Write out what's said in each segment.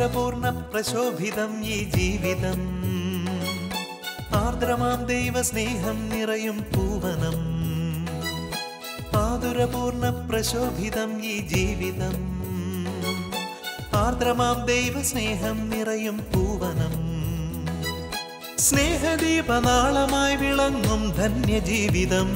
ആതുരപൂർണ പ്രശോഭിതം ഈ ജീവിതം, ആർദ്രമാം ദൈവസ്നേഹം നിറയും പൂവനം. ആതുരപൂർണ പ്രശോഭിതം ഈ ജീവിതം, ആർദ്രമാം ദൈവസ്നേഹം നിറയും പൂവനം. സ്നേഹദീപനാളമായി വിളങ്ങും ധന്യജീവിതം.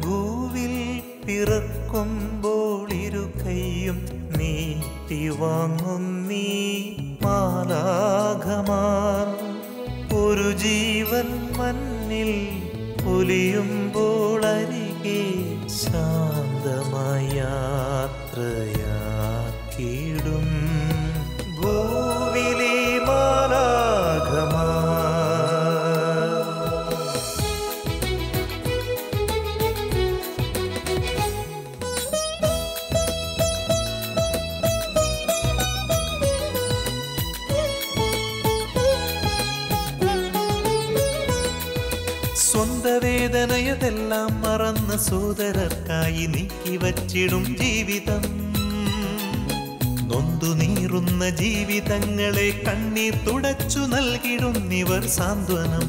ഭൂവിൽ പിറക്കുമ്പോൾ ഇരു കൈയും നീട്ടി വാങ്ങുന്നീ മാലാഖമാർ. ഒരു ജീവൻ മണ്ണിൽ പൊലിയുമ്പോൾ അരികെ ശാന്തമായ യാത്രയാക്കിയിടും ഭൂവിലെ മാലാഖമാർ. സ്വന്ത വേദനയതെല്ലാം മറന്ന് സോദരർക്കായി നീക്കി വച്ചിടും ജീവിതം. നൊന്തു നീറുന്ന ജീവിതങ്ങളെ കണ്ണീർ തുടച്ചു നൽകിടുന്നിവർ സാന്ത്വനം.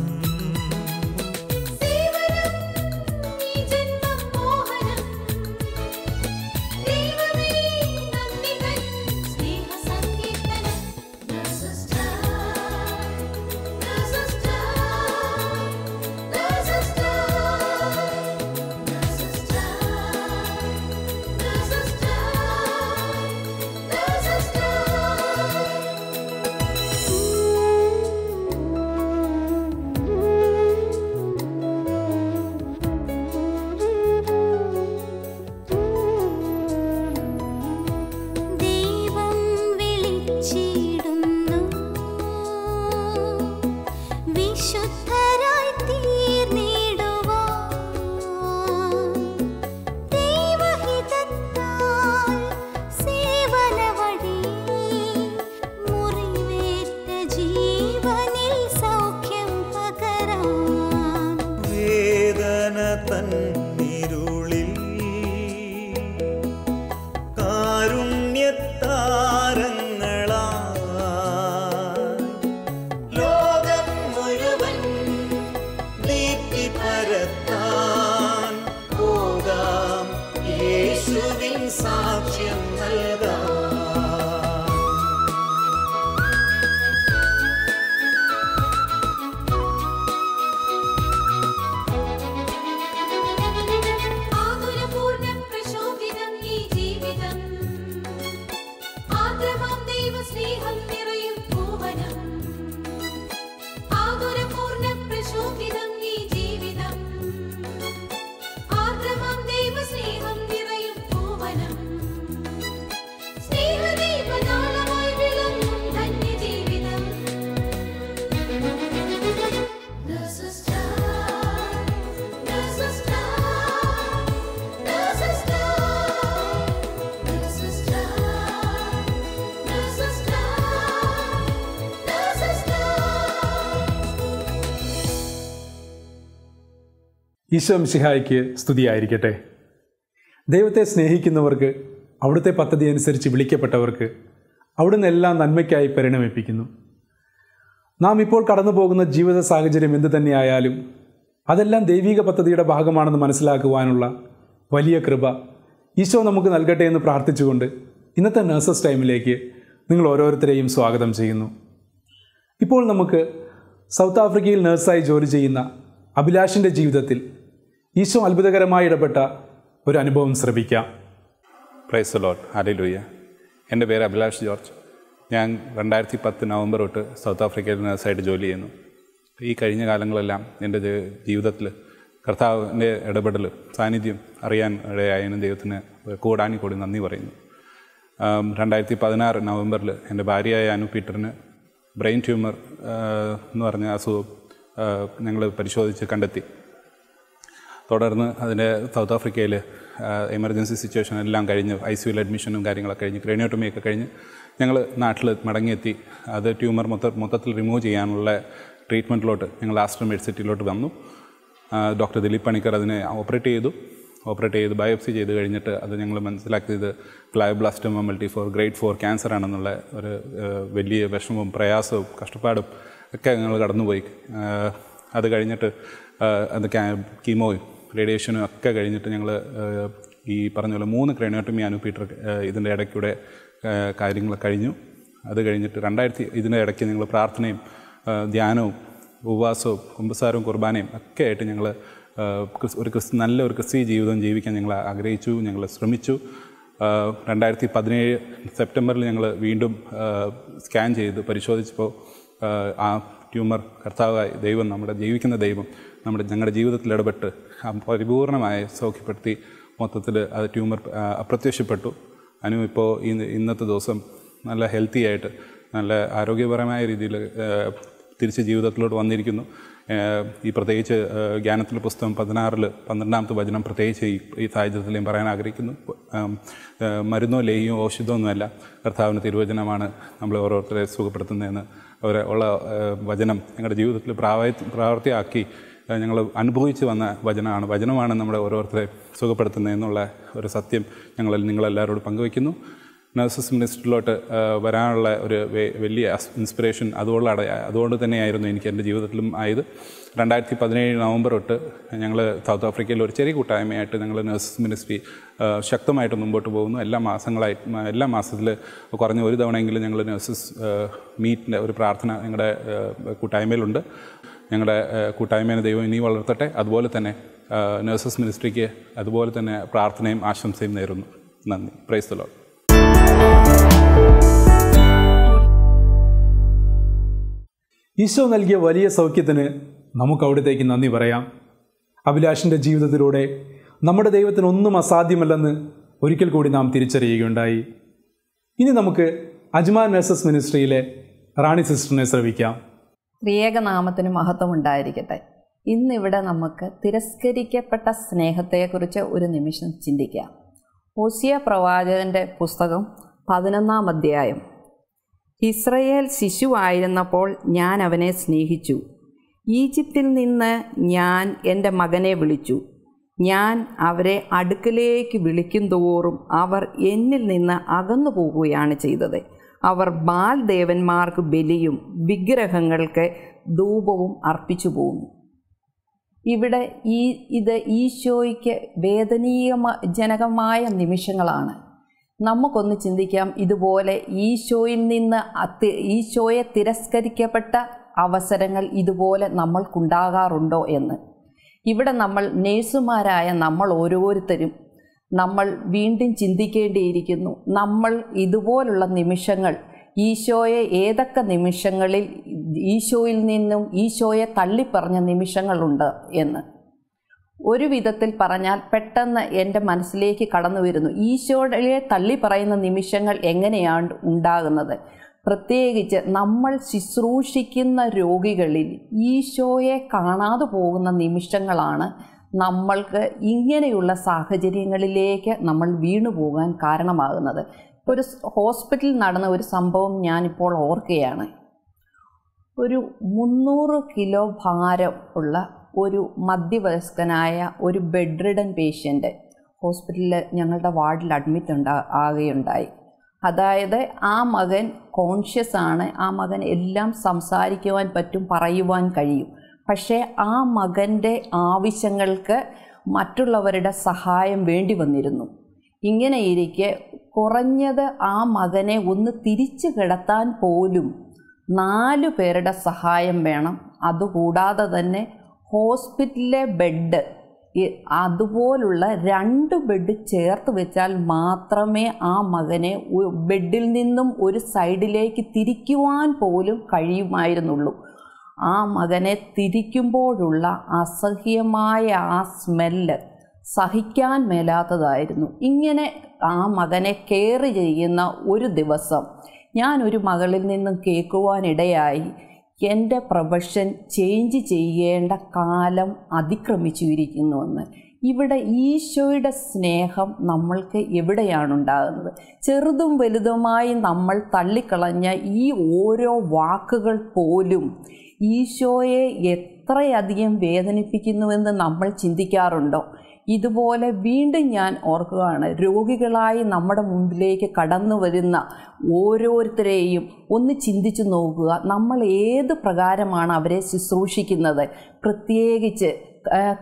തന്നിരുളിൽ കാരുണ്യത്താരങ്ങളാൽ ലോകം മുഴുവൻ ദീപ്തി പരത്താൻ പോകാം, യേശുവിൻ സാക്ഷ്യം നൽകാം. ഈശോ മിശിഹായ്ക്ക് സ്തുതിയായിരിക്കട്ടെ. ദൈവത്തെ സ്നേഹിക്കുന്നവർക്ക്, അവിടുത്തെ പദ്ധതി അനുസരിച്ച് വിളിക്കപ്പെട്ടവർക്ക് അവിടുന്ന് എല്ലാം നന്മയ്ക്കായി പരിണമിപ്പിക്കുന്നു. നാം ഇപ്പോൾ കടന്നു പോകുന്ന ജീവിത സാഹചര്യം എന്തു തന്നെയായാലും അതെല്ലാം ദൈവിക പദ്ധതിയുടെ ഭാഗമാണെന്ന് മനസ്സിലാക്കുവാനുള്ള വലിയ കൃപ ഈശോ നമുക്ക് നൽകട്ടെ എന്ന് പ്രാർത്ഥിച്ചുകൊണ്ട് ഇന്നത്തെ നഴ്സസ് ടൈമിലേക്ക് നിങ്ങൾ ഓരോരുത്തരെയും സ്വാഗതം ചെയ്യുന്നു. ഇപ്പോൾ നമുക്ക് സൗത്ത് ആഫ്രിക്കയിൽ നഴ്സായി ജോലി ചെയ്യുന്ന അഭിലാഷിൻ്റെ ജീവിതത്തിൽ ഈശോ അത്ഭുതകരമായി ഇടപെട്ട ഒരു അനുഭവം ശ്രമിക്കാം. Praise the Lord, hallelujah. എൻ്റെ പേര് അഭിലാഷ് ജോർജ്. ഞാൻ 2010 നവംബർ തൊട്ട് സൗത്ത് ആഫ്രിക്കയിൽ നഴ്സായിട്ട് ജോലി ചെയ്യുന്നു. ഈ കഴിഞ്ഞ കാലങ്ങളെല്ലാം എൻ്റെ ജീവിതത്തിൽ കർത്താവിൻ്റെ ഇടപെടൽ സാന്നിധ്യം അറിയാൻ ഇടയായതിന് ദൈവത്തിന് കൂടാനി കൂടി നന്ദി പറയുന്നു. 2016 നവംബറിൽ എൻ്റെ ഭാര്യയായ അനു പീറ്ററിന് ബ്രെയിൻ ട്യൂമർ എന്ന് പറഞ്ഞ അസുഖം ഞങ്ങൾ പരിശോധിച്ച് കണ്ടെത്തി. തുടർന്ന് അതിൻ്റെ സൗത്ത് ആഫ്രിക്കയിൽ എമർജൻസി സിറ്റുവേഷൻ എല്ലാം കഴിഞ്ഞ് ICUയിൽ അഡ്മിഷനും കാര്യങ്ങളൊക്കെ കഴിഞ്ഞ് ക്രേനിയോട്ടമിയൊക്കെ കഴിഞ്ഞ് ഞങ്ങൾ നാട്ടിൽ മടങ്ങിയെത്തി. അത് ട്യൂമർ മൊത്തത്തിൽ റിമൂവ് ചെയ്യാനുള്ള ട്രീറ്റ്മെൻറ്റിലോട്ട് ഞങ്ങൾ ആസ്റ്റർ മെഡിസിറ്റിയിലോട്ട് വന്നു. ഡോക്ടർ ദിലീപ് പണിക്കർ അതിനെ ഓപ്പറേറ്റ് ചെയ്ത് ബയോപ്സി ചെയ്ത് കഴിഞ്ഞിട്ട് അത് ഞങ്ങൾ മനസ്സിലാക്കിയത് ഗ്ലയോബ്ലാസ്റ്റോമ മൾട്ടിഫോർ ഗ്രേഡ് 4 ക്യാൻസർ ആണെന്നുള്ള ഒരു വലിയ വിഷമവും പ്രയാസവും കഷ്ടപ്പാടും ഒക്കെ ഞങ്ങൾ കടന്നുപോയി. അത് കഴിഞ്ഞിട്ട് അത് കീമോയും റേഡിയേഷനും ഒക്കെ കഴിഞ്ഞിട്ട് ഞങ്ങൾ ഈ പറഞ്ഞ പോലെ 3 ക്രേനിയോട്ടമി അനു പീറ്റർ ഇതിൻ്റെ ഇടയ്ക്കൂടെ കാര്യങ്ങൾ കഴിഞ്ഞു. അത് കഴിഞ്ഞിട്ട് ഇതിൻ്റെ ഇടയ്ക്ക് ഞങ്ങൾ പ്രാർത്ഥനയും ധ്യാനവും ഉപവാസവും കുമ്പസാരവും കുർബാനയും ഒക്കെ ആയിട്ട് ഞങ്ങൾ നല്ലൊരു ക്രിസ്തീയ ജീവിതം ജീവിക്കാൻ ഞങ്ങൾ ആഗ്രഹിച്ചു, ഞങ്ങൾ ശ്രമിച്ചു. 2017 സെപ്റ്റംബറിൽ ഞങ്ങൾ വീണ്ടും സ്കാൻ ചെയ്ത് പരിശോധിച്ചപ്പോൾ ആ ട്യൂമർ കർത്താവായി ദൈവം, നമ്മുടെ ജീവിക്കുന്ന ദൈവം ഞങ്ങളുടെ ജീവിതത്തിൽ ഇടപെട്ട് പരിപൂർണമായി സൗഖ്യപ്പെടുത്തി. മൊത്തത്തിൽ അത് ട്യൂമർ അപ്രത്യക്ഷപ്പെട്ടു. അനു ഇപ്പോൾ ഇന്നത്തെ ദിവസം നല്ല ഹെൽത്തി ആയിട്ട് നല്ല ആരോഗ്യപരമായ രീതിയിൽ തിരിച്ച് ജീവിതത്തിലോട്ട് വന്നിരിക്കുന്നു. ഈ പ്രത്യേകിച്ച് ജ്ഞാനത്തിലെ പുസ്തകം 12-ാമത്തെ വചനം പ്രത്യേകിച്ച് ഈ സാഹചര്യത്തിൽ ഞാൻ പറയാൻ ആഗ്രഹിക്കുന്നു. മരുന്നോ ലേഹ്യമോ ഔഷധമൊന്നുമല്ല, കർത്താവിൻ്റെ തിരുവചനമാണ് നമ്മളെ ഓരോരുത്തരെ സുഖപ്പെടുത്തുന്നതെന്ന് ഉള്ള വചനം ഞങ്ങളുടെ ജീവിതത്തിൽ പ്രാവർത്തിയാക്കി ഞങ്ങൾ അനുഭവിച്ച് വന്ന വചനമാണ് നമ്മുടെ ഓരോരുത്തരെ സുഖപ്പെടുത്തുന്നതെന്നുള്ള ഒരു സത്യം നിങ്ങളെല്ലാവരോടും പങ്കുവയ്ക്കുന്നു. നഴ്സസ് മിനിസ്ട്രിയിലോട്ട് വരാനുള്ള ഒരു വലിയ ഇൻസ്പിറേഷൻ അതുകൊണ്ട് തന്നെയായിരുന്നു എനിക്ക് എൻ്റെ ജീവിതത്തിലും ആയത്. 2017 നവംബർ തൊട്ട് ഞങ്ങൾ സൗത്ത് ആഫ്രിക്കയിൽ ഒരു ചെറിയ കൂട്ടായ്മയായിട്ട് ഞങ്ങൾ നഴ്സസ് മിനിസ്ട്രി ശക്തമായിട്ട് മുമ്പോട്ട് പോകുന്നു. എല്ലാ മാസത്തിൽ കുറഞ്ഞ ഒരു തവണയെങ്കിലും ഞങ്ങൾ നഴ്സസ് മീറ്റിൻ്റെ ഒരു പ്രാർത്ഥന ഞങ്ങളുടെ കൂട്ടായ്മയിലുണ്ട്. ഞങ്ങളുടെ കൂട്ടായ്മേനെ ദൈവം ഇനി വളർത്തട്ടെ. അതുപോലെ തന്നെ നഴ്സസ് മിനിസ്ട്രിക്ക് അതുപോലെ തന്നെ പ്രാർത്ഥനയും ആശംസയും നേരുന്നു. നന്ദി. Praise the Lord. ഈശോ നൽകിയ വലിയ സൗഖ്യത്തിന് നമുക്ക് അവിടത്തേക്ക് നന്ദി പറയാം. അഭിലാഷിൻ്റെ ജീവിതത്തിലൂടെ നമ്മുടെ ദൈവത്തിന് ഒന്നും അസാധ്യമല്ലെന്ന് ഒരിക്കൽ കൂടി നാം തിരിച്ചറിയുകയുണ്ടായി. ഇനി നമുക്ക് അജ്മാൻ നഴ്സസ് മിനിസ്ട്രിയിലെ റാണി സിസ്റ്ററിനെ ശ്രവിക്കാം. ത്രിയേകനാമത്തിന് മഹത്വം ഉണ്ടായിരിക്കട്ടെ. ഇന്നിവിടെ നമുക്ക് തിരസ്കരിക്കപ്പെട്ട സ്നേഹത്തെക്കുറിച്ച് ഒരു നിമിഷം ചിന്തിക്കാം. ഹോസിയ പ്രവാചകൻ്റെ പുസ്തകം 11-ാം അധ്യായം. ഇസ്രയേൽ ശിശുവായിരുന്നപ്പോൾ ഞാൻ അവനെ സ്നേഹിച്ചു. ഈജിപ്തിൽ നിന്ന് ഞാൻ എൻ്റെ മകനെ വിളിച്ചു. ഞാൻ അവരെ അടുക്കലേക്ക് വിളിക്കും തോറും അവർ എന്നിൽ നിന്ന് അകന്നു പോകുകയാണ് ചെയ്തത്. അവർ ബാൽ ദേവന്മാർക്ക് ബലിയും വിഗ്രഹങ്ങൾക്ക് ധൂപവും അർപ്പിച്ചു പോകുന്നു. ഇവിടെ ഇത് ഈശോയ്ക്ക് വേദനീയജനകമായ നിമിഷങ്ങളാണ്. നമുക്കൊന്ന് ചിന്തിക്കാം, ഇതുപോലെ ഈശോയെ തിരസ്കരിക്കപ്പെട്ട അവസരങ്ങൾ ഇതുപോലെ നമ്മൾക്കുണ്ടാകാറുണ്ടോ എന്ന്. ഇവിടെ നേഴ്സുമാരായ നമ്മൾ ഓരോരുത്തരും വീണ്ടും ചിന്തിക്കേണ്ടിയിരിക്കുന്നു. നമ്മൾ ഇതുപോലുള്ള നിമിഷങ്ങൾ ഈശോയെ ഏതൊക്കെ നിമിഷങ്ങളിൽ ഈശോയിൽ നിന്നും ഈശോയെ തള്ളിപ്പറഞ്ഞ നിമിഷങ്ങളുണ്ട് എന്ന്. ഒരു വിധത്തിൽ പറഞ്ഞാൽ പെട്ടെന്ന് എൻ്റെ മനസ്സിലേക്ക് കടന്നു വരുന്നു, ഈശോയെ തള്ളിപ്പറയുന്ന നിമിഷങ്ങൾ എങ്ങനെയാണ് ഉണ്ടാകുന്നത്. പ്രത്യേകിച്ച് നമ്മൾ ശുശ്രൂഷിക്കുന്ന രോഗികളിൽ ഈശോയെ കാണാതെ പോകുന്ന നിമിഷങ്ങളാണ് നമ്മൾക്ക് ഇങ്ങനെയുള്ള സാഹചര്യങ്ങളിലേക്ക് നമ്മൾ വീണുപോകാൻ കാരണമാകുന്നത്. ഒരു ഹോസ്പിറ്റലിൽ നടന്ന ഒരു സംഭവം ഞാനിപ്പോൾ ഓർക്കുകയാണ്. ഒരു 300 കിലോ ഭാരം ഉള്ള ഒരു മധ്യവയസ്കനായ ഒരു ബെഡ് റിഡൻ പേഷ്യൻ്റ് ഹോസ്പിറ്റലിൽ ഞങ്ങളുടെ വാർഡിൽ അഡ്മിറ്റ് ആകുകയുണ്ടായി. അതായത് ആ മകൻ കോൺഷ്യസ് ആണ്, ആ മകൻ എല്ലാം സംസാരിക്കുവാൻ പറ്റും, പറയുവാൻ കഴിയും. പക്ഷേ ആ മകൻ്റെ ആവശ്യങ്ങൾക്ക് മറ്റുള്ളവരുടെ സഹായം വേണ്ടി വന്നിരുന്നു. ഇങ്ങനെയിരിക്കെ കുറഞ്ഞത് ആ മകനെ ഒന്ന് തിരിച്ചു കിടത്താൻ പോലും 4 പേരുടെ സഹായം വേണം. അതുകൂടാതെ തന്നെ ഹോസ്പിറ്റലിലെ ബെഡ് അതുപോലുള്ള 2 ബെഡ് ചേർത്ത് വെച്ചാൽ മാത്രമേ ആ മകനെ ബെഡിൽ നിന്നും ഒരു സൈഡിലേക്ക് തിരിക്കുവാൻ പോലും കഴിയുമായിരുന്നുള്ളൂ. ആ മകനെ തിരിക്കുമ്പോഴുള്ള അസഹ്യമായ ആ സ്മെല്ല് സഹിക്കാൻ മേലാത്തതായിരുന്നു. ഇങ്ങനെ ആ മകനെ കെയർ ചെയ്യുന്ന ഒരു ദിവസം ഞാനൊരു മകളിൽ നിന്നും കേൾക്കുവാനിടയായി, എൻ്റെ പ്രൊഫഷൻ ചേഞ്ച് ചെയ്യേണ്ട കാലം അതിക്രമിച്ചിരിക്കുന്നുവെന്ന്. ഇവിടെ ഈശോയുടെ സ്നേഹം നമ്മൾക്ക് എവിടെയാണുണ്ടാകുന്നത്? ചെറുതും വലുതുമായി നമ്മൾ തള്ളിക്കളഞ്ഞ ഈ ഓരോ വാക്കുകൾ പോലും ഈശോയെ എത്രയധികം വേദനിപ്പിക്കുന്നുവെന്ന് നമ്മൾ ചിന്തിക്കാറുണ്ടോ? ഇതുപോലെ വീണ്ടും ഞാൻ ഓർക്കുകയാണ്, രോഗികളായി നമ്മുടെ മുമ്പിലേക്ക് കടന്നു വരുന്ന ഓരോരുത്തരെയും ഒന്ന് ചിന്തിച്ചു നോക്കുക. നമ്മൾ ഏത് പ്രകാരമാണ് അവരെ ശുശ്രൂഷിക്കുന്നത്? പ്രത്യേകിച്ച്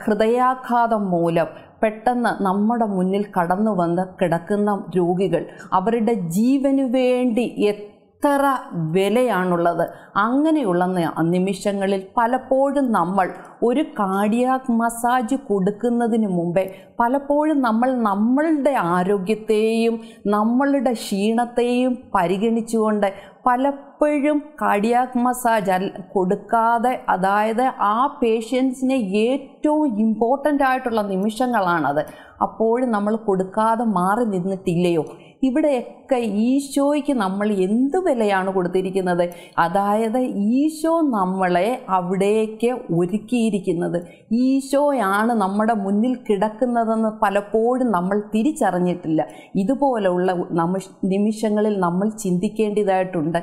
ഹൃദയാഘാതം മൂലം പെട്ടെന്ന് നമ്മുടെ മുന്നിൽ കടന്നു വന്ന് കിടക്കുന്ന രോഗികൾ, അവരുടെ ജീവനു വേണ്ടി എത്ര വിലയാണുള്ളത്. അങ്ങനെയുള്ള നിമിഷങ്ങളിൽ പലപ്പോഴും നമ്മൾ ഒരു കാർഡിയാക് മസാജ് കൊടുക്കുന്നതിന് മുമ്പേ പലപ്പോഴും നമ്മൾ നമ്മളുടെ ആരോഗ്യത്തെയും നമ്മളുടെ ക്ഷീണത്തെയും പരിഗണിച്ചുകൊണ്ട് പലപ്പോഴും കാർഡിയാക് മസാജ് കൊടുക്കാതെ, അതായത് ആ പേഷ്യൻസിനെ ഏറ്റവും ഇമ്പോർട്ടൻ്റ് ആയിട്ടുള്ള നിമിഷങ്ങളാണത്, അപ്പോഴും നമ്മൾ കൊടുക്കാതെ മാറി നിന്നിട്ടില്ലയോ? ഇവിടെയൊക്കെ ഈശോയ്ക്ക് നമ്മൾ എന്ത് വിലയാണ് കൊടുത്തിരിക്കുന്നത്? അതായത് ഈശോ നമ്മളെ അവിടേക്ക് ഒരുക്കിയിരിക്കുന്നത്, ഈശോയാണ് നമ്മുടെ മുന്നിൽ കിടക്കുന്നതെന്ന് പലപ്പോഴും നമ്മൾ തിരിച്ചറിഞ്ഞിട്ടില്ല. ഇതുപോലുള്ള നിമിഷങ്ങളിൽ നമ്മൾ ചിന്തിക്കേണ്ടതായിട്ടുണ്ട്.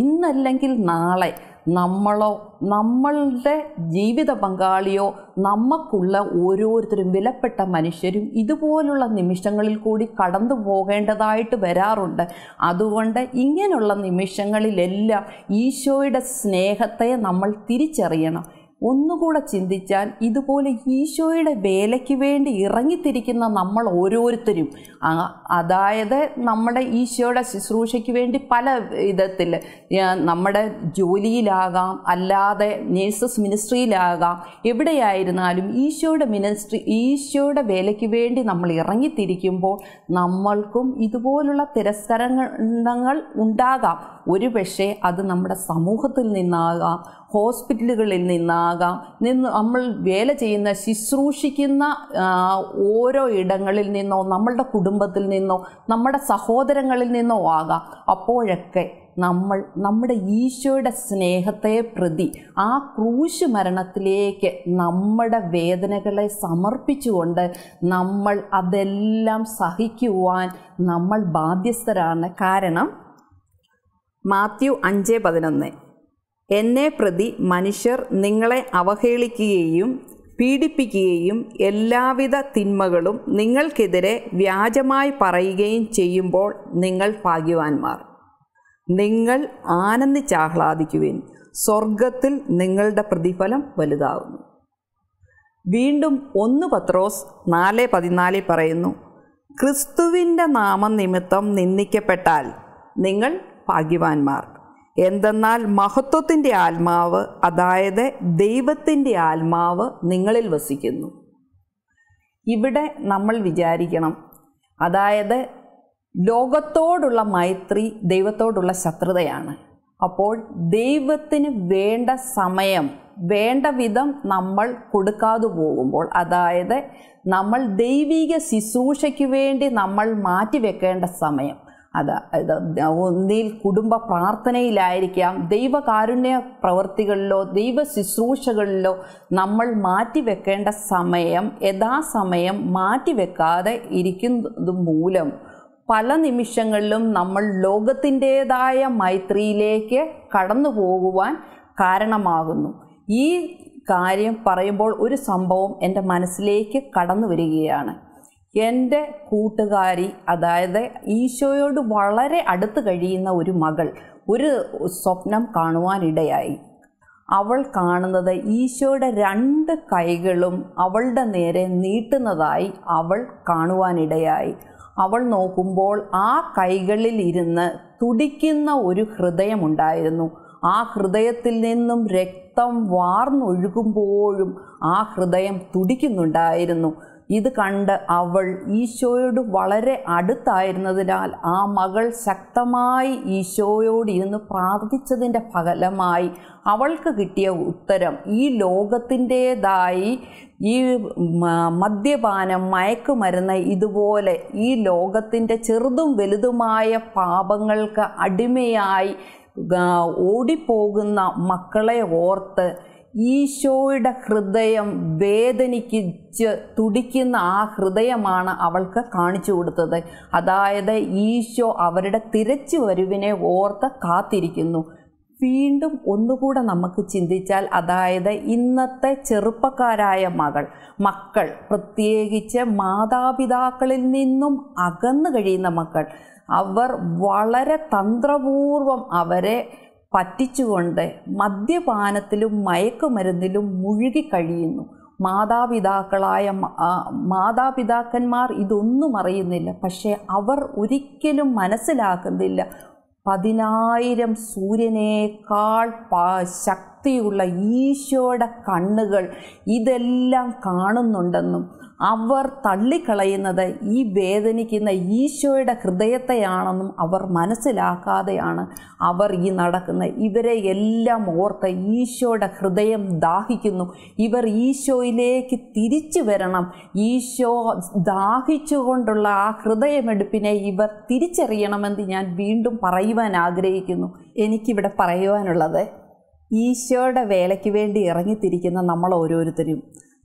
ഇന്നല്ലെങ്കിൽ നാളെ നമ്മളോ നമ്മളുടെ ജീവിത പങ്കാളിയോ നമുക്കുള്ള ഓരോരുത്തരും വിലപ്പെട്ട മനുഷ്യരും ഇതുപോലുള്ള നിമിഷങ്ങളിൽ കൂടി കടന്നു പോകേണ്ടതായിട്ട് വരാറുണ്ട്. അതുകൊണ്ട് ഇങ്ങനെയുള്ള നിമിഷങ്ങളിലെല്ലാം ഈശോയുടെ സ്നേഹത്തെ നമ്മൾ തിരിച്ചറിയണം. ഒന്നുകൂടെ ചിന്തിച്ചാൽ ഇതുപോലെ ഈശോയുടെ വേലയ്ക്ക് വേണ്ടി ഇറങ്ങിത്തിരിക്കുന്ന നമ്മൾ ഓരോരുത്തരും, അതായത് നമ്മുടെ ഈശോയുടെ ശുശ്രൂഷയ്ക്ക് വേണ്ടി പല വിധത്തിൽ നമ്മുടെ ജോലിയിലാകാം, അല്ലാതെ നേഴ്സസ് മിനിസ്ട്രിയിലാകാം, എവിടെയായിരുന്നാലും ഈശോയുടെ വേലയ്ക്ക് വേണ്ടി നമ്മൾ ഇറങ്ങിത്തിരിക്കുമ്പോൾ നമ്മൾക്കും ഇതുപോലുള്ള തിരസ്കരണങ്ങൾ ഉണ്ടാകാം. ഒരു പക്ഷേ അത് നമ്മുടെ സമൂഹത്തിൽ നിന്നാകാം, ഹോസ്പിറ്റലുകളിൽ നിന്നാകാം, നമ്മൾ വേല ചെയ്യുന്ന ശുശ്രൂഷിക്കുന്ന ഓരോ ഇടങ്ങളിൽ നിന്നോ, നമ്മളുടെ കുടുംബത്തിൽ നിന്നോ, നമ്മുടെ സഹോദരങ്ങളിൽ നിന്നോ ആകാം. അപ്പോഴൊക്കെ നമ്മൾ നമ്മുടെ ഈശോയുടെ സ്നേഹത്തെ പ്രതി ആ ക്രൂശ് മരണത്തിലേക്ക് നമ്മുടെ വേദനകളെ സമർപ്പിച്ചുകൊണ്ട് നമ്മൾ അതെല്ലാം സഹിക്കുവാൻ നമ്മൾ ബാധ്യസ്ഥരാണ്. കാരണം മാത്യു 5:11, എന്നെ പ്രതി മനുഷ്യർ നിങ്ങളെ അവഹേളിക്കുകയും പീഡിപ്പിക്കുകയും എല്ലാവിധ തിന്മകളും നിങ്ങൾക്കെതിരെ വ്യാജമായി പറയുകയും ചെയ്യുമ്പോൾ നിങ്ങൾ ഭാഗ്യവാന്മാർ. നിങ്ങൾ ആനന്ദിച്ചാഹ്ലാദിക്കുവിൻ, സ്വർഗത്തിൽ നിങ്ങളുടെ പ്രതിഫലം വലുതാകുന്നു. വീണ്ടും 1 പത്രോസ് 4:14 പറയുന്നു, ക്രിസ്തുവിൻ്റെ നാമനിമിത്തം നിന്ദിക്കപ്പെട്ടാൽ നിങ്ങൾ ഭാഗ്യവാന്മാർ. എന്തെന്നാൽ മഹത്വത്തിൻ്റെ ആത്മാവ്, അതായത് ദൈവത്തിൻ്റെ ആത്മാവ് നിങ്ങളിൽ വസിക്കുന്നു. ഇവിടെ നമ്മൾ വിചാരിക്കണം, അതായത് ലോകത്തോടുള്ള മൈത്രി ദൈവത്തോടുള്ള ശത്രുതയാണ്. അപ്പോൾ ദൈവത്തിന് വേണ്ട സമയം വേണ്ട വിധം നമ്മൾ കൊടുക്കാതെ പോകുമ്പോൾ, അതായത് നമ്മൾ ദൈവിക ശുശ്രൂഷയ്ക്ക് വേണ്ടി നമ്മൾ മാറ്റിവെക്കേണ്ട സമയം, ഒന്നിൽ കുടുംബ പ്രാർത്ഥനയിലായിരിക്കാം, ദൈവകാരുണ്യ പ്രവർത്തികളിലോ ദൈവ ശുശ്രൂഷകളിലോ നമ്മൾ മാറ്റിവെക്കേണ്ട സമയം യഥാസമയം മാറ്റിവെക്കാതെ ഇരിക്കുന്നത് മൂലം പല നിമിഷങ്ങളിലും നമ്മൾ ലോകത്തിൻ്റേതായ മൈത്രിയിലേക്ക് കടന്നു പോകുവാൻ കാരണമാകുന്നു. ഈ കാര്യം പറയുമ്പോൾ ഒരു സംഭവം എൻ്റെ മനസ്സിലേക്ക് കടന്നു വരികയാണ്. എൻ്റെ കൂട്ടുകാരി, അതായത് ഈശോയോട് വളരെ അടുത്ത് കഴിയുന്ന ഒരു മകൾ ഒരു സ്വപ്നം കാണുവാനിടയായി. അവൾ കാണുന്നത് ഈശോയുടെ 2 കൈകളും അവളുടെ നേരെ നീട്ടുന്നതായി അവൾ കാണുവാനിടയായി. അവൾ നോക്കുമ്പോൾ ആ കൈകളിൽ ഇരുന്ന് തുടിക്കുന്ന ഒരു ഹൃദയമുണ്ടായിരുന്നു. ആ ഹൃദയത്തിൽ നിന്നും രക്തം വാർന്നൊഴുകുമ്പോഴും ആ ഹൃദയം തുടിക്കുന്നുണ്ടായിരുന്നു. ഇത് കണ്ട് അവൾ ഈശോയോട് വളരെ അടുത്തായിരുന്നതിനാൽ ആ മകൾ ശക്തമായി ഈശോയോട് ഇരുന്ന് പ്രാർത്ഥിച്ചതിൻ്റെ ഫലമായി അവൾക്ക് കിട്ടിയ ഉത്തരം ഈ ലോകത്തിൻ്റേതായി ഈ മദ്യപാനം, മയക്കുമരുന്ന്, ഇതുപോലെ ഈ ലോകത്തിൻ്റെ ചെറുതും വലുതുമായ പാപങ്ങൾക്ക് അടിമയായി ഓടിപ്പോകുന്ന മക്കളെ ഓർത്ത് ഈശോയുടെ ഹൃദയം വേദനിച്ച് തുടിക്കുന്ന ആ ഹൃദയമാണ് അവൾക്ക് കാണിച്ചു കൊടുത്തത്. അതായത് ഈശോ അവരുടെ തിരിച്ചു വരവിനെ ഓർത്ത് കാത്തിരിക്കുന്നു. വീണ്ടും ഒന്നുകൂടെ നമുക്ക് ചിന്തിച്ചാൽ, അതായത് ഇന്നത്തെ ചെറുപ്പക്കാരായ മക്കൾ പ്രത്യേകിച്ച് മാതാപിതാക്കളിൽ നിന്നും അകന്നു കഴിയുന്ന മക്കൾ, അവർ വളരെ തന്ത്രപൂർവം അവരെ പറ്റിച്ചുകൊണ്ട് മദ്യപാനത്തിലും മയക്കുമരുന്നിലും മുഴുകിക്കഴിയുന്നു. മാതാപിതാക്കന്മാർ ഇതൊന്നും അറിയുന്നില്ല. പക്ഷേ അവർ ഒരിക്കലും മനസ്സിലാക്കുന്നില്ല 10,000 സൂര്യനേക്കാൾ ശക്തിയുള്ള ഈശോയുടെ കണ്ണുകൾ ഇതെല്ലാം കാണുന്നുണ്ടെന്നും അവർ തള്ളിക്കളയുന്നത് ഈ വേദനിക്കുന്ന ഈശോയുടെ ഹൃദയത്തെയാണെന്നും അവർ മനസ്സിലാക്കാതെയാണ് അവർ ഈ നടക്കുന്നത്. ഇവരെ എല്ലാം ഓർത്ത് ഈശോയുടെ ഹൃദയം ദാഹിക്കുന്നു. ഇവർ ഈശോയിലേക്ക് തിരിച്ചു വരണം. ഈശോ ദാഹിച്ചുകൊണ്ടുള്ള ആ ഹൃദയമെടുപ്പിനെ ഇവർ തിരിച്ചറിയണമെന്ന് ഞാൻ വീണ്ടും പറയുവാൻ ആഗ്രഹിക്കുന്നു. എനിക്കിവിടെ പറയുവാനുള്ളത്, ഈശോയുടെ വേലയ്ക്ക് വേണ്ടി ഇറങ്ങിത്തിരിക്കുന്ന നമ്മൾ ഓരോരുത്തരും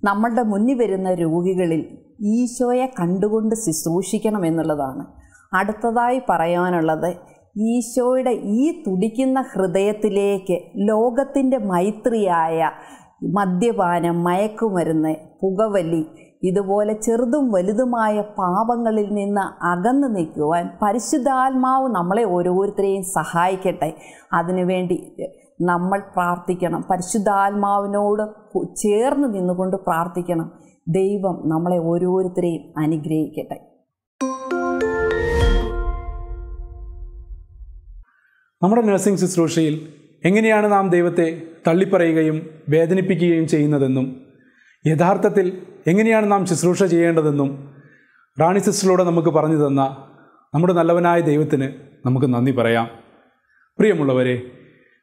നമ്മളുടെ മുന്നിൽ വരുന്ന രോഗികളിൽ ഈശോയെ കണ്ടുകൊണ്ട് ശുശ്രൂഷിക്കണം എന്നുള്ളതാണ്. അടുത്തതായി പറയാനുള്ളത്, ഈശോയുടെ ഈ തുടിക്കുന്ന ഹൃദയത്തിലേക്ക് ലോകത്തിൻ്റെ മൈത്രിയായ മദ്യപാനം, മയക്കുമരുന്ന്, പുകവലി, ഇതുപോലെ ചെറുതും വലുതുമായ പാപങ്ങളിൽ നിന്ന് അകന്നു നിൽക്കുവാൻ പരിശുദ്ധാത്മാവ് നമ്മളെ ഓരോരുത്തരെയും സഹായിക്കട്ടെ. അതിനുവേണ്ടി നമ്മൾ പ്രാർത്ഥിക്കണം. പരിശുദ്ധാത്മാവിനോട് ചേർന്ന് നിന്നുകൊണ്ട് പ്രാർത്ഥിക്കണം. ദൈവം നമ്മളെ ഓരോരുത്തരെയും അനുഗ്രഹിക്കട്ടെ. നമ്മുടെ നഴ്സിംഗ് ശുശ്രൂഷയിൽ എങ്ങനെയാണ് നാം ദൈവത്തെ തള്ളിപ്പറയുകയും വേദനിപ്പിക്കുകയും ചെയ്യുന്നതെന്നും യഥാർത്ഥത്തിൽ എങ്ങനെയാണ് നാം ശുശ്രൂഷ ചെയ്യേണ്ടതെന്നും റാണി സിസ്റ്ററിലൂടെ നമുക്ക് പറഞ്ഞു തന്ന നമ്മുടെ നല്ലവനായ ദൈവത്തിന് നമുക്ക് നന്ദി പറയാം. പ്രിയമുള്ളവരെ,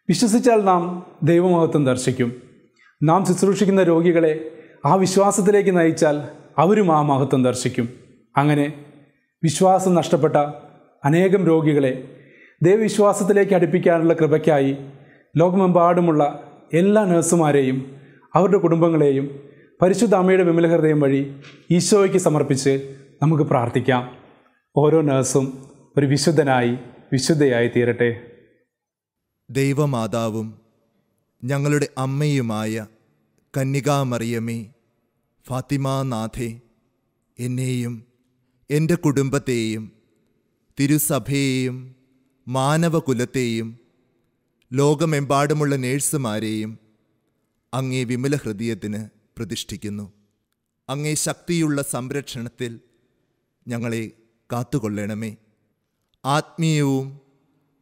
വിശ്വസിച്ചാൽ നാം ദൈവമഹത്വം ദർശിക്കും. നാം ശുശ്രൂഷിക്കുന്ന രോഗികളെ ആ വിശ്വാസത്തിലേക്ക് നയിച്ചാൽ അവരും ആ മഹത്വം ദർശിക്കും. അങ്ങനെ വിശ്വാസം നഷ്ടപ്പെട്ട അനേകം രോഗികളെ ദൈവവിശ്വാസത്തിലേക്ക് അടുപ്പിക്കാനുള്ള കൃപയ്ക്കായി ലോകമെമ്പാടുമുള്ള എല്ലാ നഴ്സുമാരെയും അവരുടെ കുടുംബങ്ങളെയും പരിശുദ്ധ അമ്മയുടെ വിമല ഹൃദയം വഴി ഈശോയ്ക്ക് സമർപ്പിച്ച് നമുക്ക് പ്രാർത്ഥിക്കാം. ഓരോ നഴ്സും ഒരു വിശുദ്ധയായി തീരട്ടെ. ദൈവമാതാവും ഞങ്ങളുടെ അമ്മയുമായ കന്യകാമറിയമേ, ഫാത്തിമാനാഥേ, എന്നെയും എൻ്റെ കുടുംബത്തെയും തിരുസഭയെയും മാനവകുലത്തെയും ലോകമെമ്പാടുമുള്ള നേഴ്സുമാരെയും അങ്ങേ വിമല ഹൃദയത്തിന് പ്രതിഷ്ഠിക്കുന്നു. അങ്ങേ ശക്തിയുള്ള സംരക്ഷണത്തിൽ ഞങ്ങളെ കാത്തുകൊള്ളണമേ. ആത്മീയവും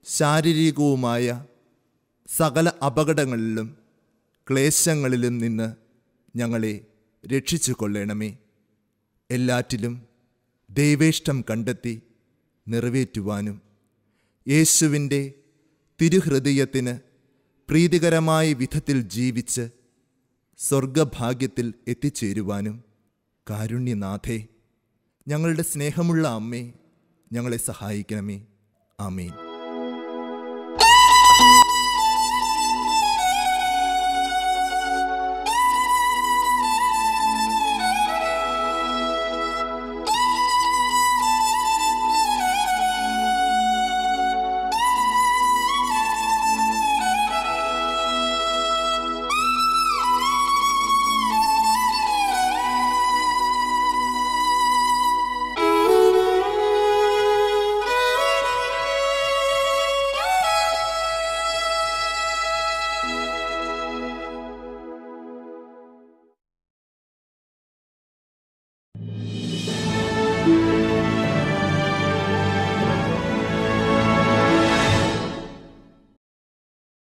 ശാരീരികവുമായ സകല അപകടങ്ങളിലും ക്ലേശങ്ങളിലും നിന്ന് ഞങ്ങളെ രക്ഷിച്ചു കൊള്ളണമേ. എല്ലാറ്റിലും ദൈവേഷ്ടം കണ്ടെത്തി നിറവേറ്റുവാനും യേശുവിൻ്റെ തിരുഹൃദയത്തിന് പ്രീതികരമായ വിധത്തിൽ ജീവിച്ച് സ്വർഗഭാഗ്യത്തിൽ എത്തിച്ചേരുവാനും കാരുണ്യനാഥേ, ഞങ്ങളുടെ സ്നേഹമുള്ള അമ്മേ, ഞങ്ങളെ സഹായിക്കണമേ. ആമേൻ.